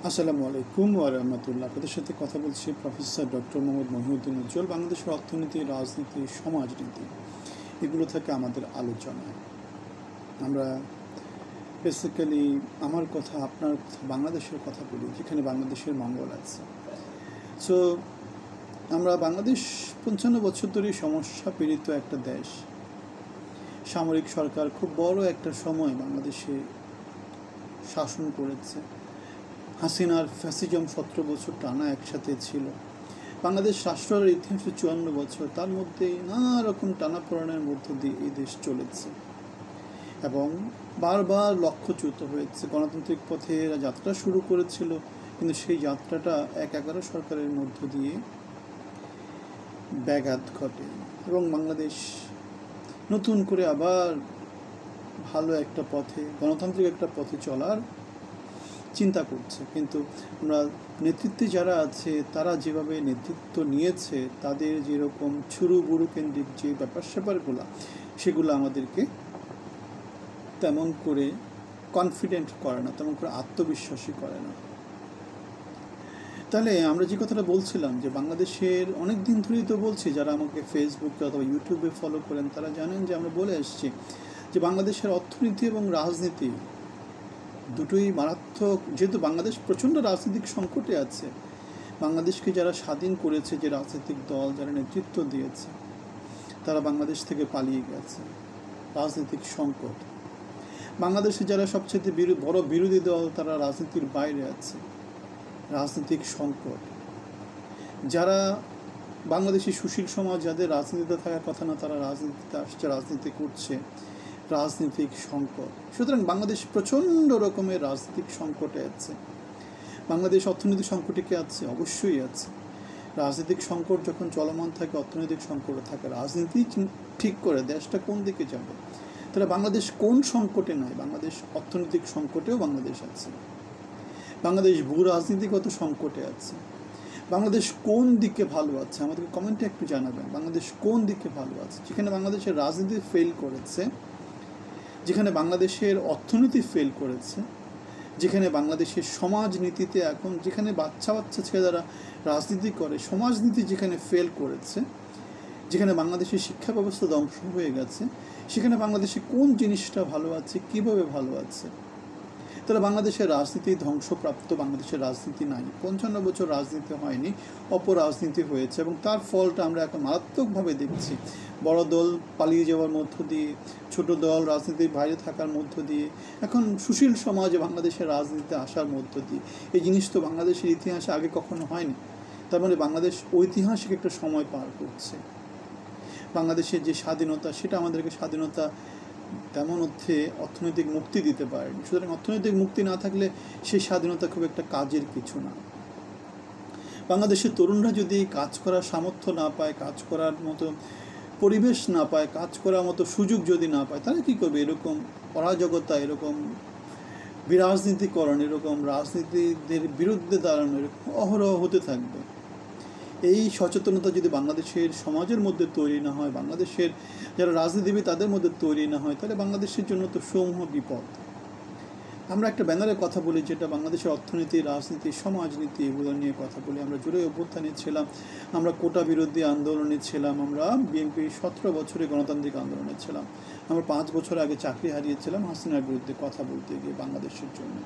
আসসালামু আলাইকুম ওয়া রাহমাতুল্লাহ। আপনাদের সাথে কথা বলছি প্রফেসর ডক্টর মোহাম্মদ মহিউদ্দিন উজ্জ্বল। বাংলাদেশের অর্থনীতি, রাজনীতি, সমাজনীতি এগুলো থেকে আমাদের আলোচনা। আমরা বেসিক্যালি আমার কথা, আপনার কথা, বাংলাদেশের কথা বলি, যেখানে বাংলাদেশের মঙ্গল আছে। সো আমরা বাংলাদেশ 55 বছর ধরে সমস্যা পীড়িত একটা দেশ। সামরিক সরকার খুব বড় একটা সময় বাংলাদেশে শাসন করেছে। হাসিনার ফ্যাসিজম 17 বছর টানা একসাথে ছিল। বাংলাদেশ রাষ্ট্রের ইতিহাস 54 বছর, তার মধ্যে নানা রকম টানাপোড়েনের মধ্য দিয়ে এই দেশ চলেছে এবং বারবার লক্ষ্যচ্যুত হয়েছে। গণতান্ত্রিক পথে এরা যাত্রা শুরু করেছিল, কিন্তু সেই যাত্রাটা 11 সরকারের মধ্য দিয়ে ব্যাঘাত ঘটে এবং বাংলাদেশ নতুন করে আবার ভালো একটা পথে, গণতান্ত্রিক একটা পথে চলার চিন্তা করছে। কিন্তু আমরা নেতৃত্বে যারা আছে তারা যেভাবে নেতৃত্ব নিয়েছে, তাদের যেরকম ছুরু বুড়ু কেন্দ্রিক যে ব্যাপার স্যাপারগুলো, সেগুলো আমাদেরকে তেমন করে কনফিডেন্ট করে না, তেমন করে আত্মবিশ্বাসী করে না। তাহলে আমরা যে কথাটা বলছিলাম যে বাংলাদেশের অনেক দিন ধরেই তো বলছি, যারা আমাকে ফেসবুকে অথবা ইউটিউবে ফলো করেন তারা জানেন যে আমরা বলে এসেছি যে বাংলাদেশের অর্থনীতি এবং রাজনীতি দুটোই মারাত্মক। যেহেতু বাংলাদেশ প্রচণ্ড রাজনৈতিক সংকটে আছে, বাংলাদেশকে যারা স্বাধীন করেছে, যে রাজনৈতিক দল যারা নেতৃত্ব দিয়েছে, তারা বাংলাদেশ থেকে পালিয়ে গেছে। রাজনৈতিক সংকট। বাংলাদেশে যারা সবচেয়ে বড় বিরোধী দল, তারা রাজনীতির বাইরে আছে। রাজনৈতিক সংকট। যারা বাংলাদেশি সুশীল সমাজ, যাদের রাজনীতিতে থাকার কথা না, তারা রাজনীতিতে আসছে, রাজনীতি করছে। রাজনৈতিক সংকট। সুতরাং বাংলাদেশ প্রচণ্ড রকমের রাজনৈতিক সংকটে আছে। বাংলাদেশ অর্থনৈতিক সংকটে কি আছে? অবশ্যই আছে। রাজনৈতিক সংকট যখন চলমান থাকে, অর্থনৈতিক সংকটে থাকে। রাজনীতি ঠিক করে দেশটা কোন দিকে যাবে। তাহলে বাংলাদেশ কোন সংকটে নয়? বাংলাদেশ অর্থনৈতিক সংকটেও বাংলাদেশ আছে। বাংলাদেশ ভূ রাজনীতিগত সংকটে আছে। বাংলাদেশ কোন দিকে ভালো আছে? আমাদেরকে কমেন্টে একটু জানাবেন, বাংলাদেশ কোন দিকে ভালো আছে। যেখানে বাংলাদেশের রাজনীতি ফেল করেছে, যেখানে বাংলাদেশের অর্থনীতি ফেল করেছে, যেখানে বাংলাদেশের সমাজনীতিতে এখন, যেখানে বাচ্চা ছেলেরা রাজনীতি করে, সমাজনীতি যেখানে ফেল করেছে, যেখানে বাংলাদেশের শিক্ষা ব্যবস্থা ধ্বংস হয়ে গেছে, সেখানে বাংলাদেশে কোন জিনিসটা ভালো আছে, কিভাবে ভালো আছে? তাহলে বাংলাদেশের রাজনীতি ধ্বংসপ্রাপ্ত, বাংলাদেশের রাজনীতি নাই। 55 বছর রাজনীতি হয়নি, অপরাজনীতি হয়েছে এবং তার ফলটা আমরা এখন মারাত্মকভাবে দেখছি। বড় দল পালিয়ে যাওয়ার মধ্য দিয়ে, ছোট দল রাজনীতির বাইরে থাকার মধ্য দিয়ে, এখন সুশীল সমাজ বাংলাদেশের রাজনীতিতে আসার মধ্য দিয়ে। এই জিনিস তো বাংলাদেশের ইতিহাসে আগে কখনো হয়নি। তার মানে বাংলাদেশ ঐতিহাসিক একটা সময় পার করছে। বাংলাদেশের যে স্বাধীনতা, সেটা আমাদেরকে স্বাধীনতা তেমন অর্থে অর্থনৈতিক মুক্তি দিতে পারেনি। সুতরাং অর্থনৈতিক মুক্তি না থাকলে সেই স্বাধীনতা খুব একটা কাজের কিছু না। বাংলাদেশের তরুণরা যদি কাজ করার সামর্থ্য না পায়, কাজ করার মতো পরিবেশ না পায়, কাজ করার মতো সুযোগ যদি না পায়, তাহলে কী করবে? এরকম অরাজকতা, এরকম বিরাজনীতিকরণ, এরকম রাজনীতিদের বিরুদ্ধে দাঁড়ানো এরকম অহরহ হতে থাকবে। এই সচেতনতা যদি বাংলাদেশের সমাজের মধ্যে তৈরি না হয়, বাংলাদেশের যারা রাজনীতিবিদ তাদের মধ্যে তৈরি না হয়, তাহলে বাংলাদেশের জন্য তো সমূহ বিপদ। আমরা একটা ব্যানারের কথা বলি, যেটা বাংলাদেশের অর্থনীতি, রাজনীতি, সমাজনীতি এগুলো নিয়ে কথা বলি। আমরা জুলাই অভ্যুত্থানে ছিলাম, আমরা কোটা বিরোধী আন্দোলনে ছিলাম, আমরা বিএনপি 17 বছরে গণতান্ত্রিক আন্দোলনে ছিলাম, আমরা 5 বছর আগে চাকরি হারিয়েছিলাম হাসিনার বিরুদ্ধে কথা বলতে গিয়ে বাংলাদেশের জন্য।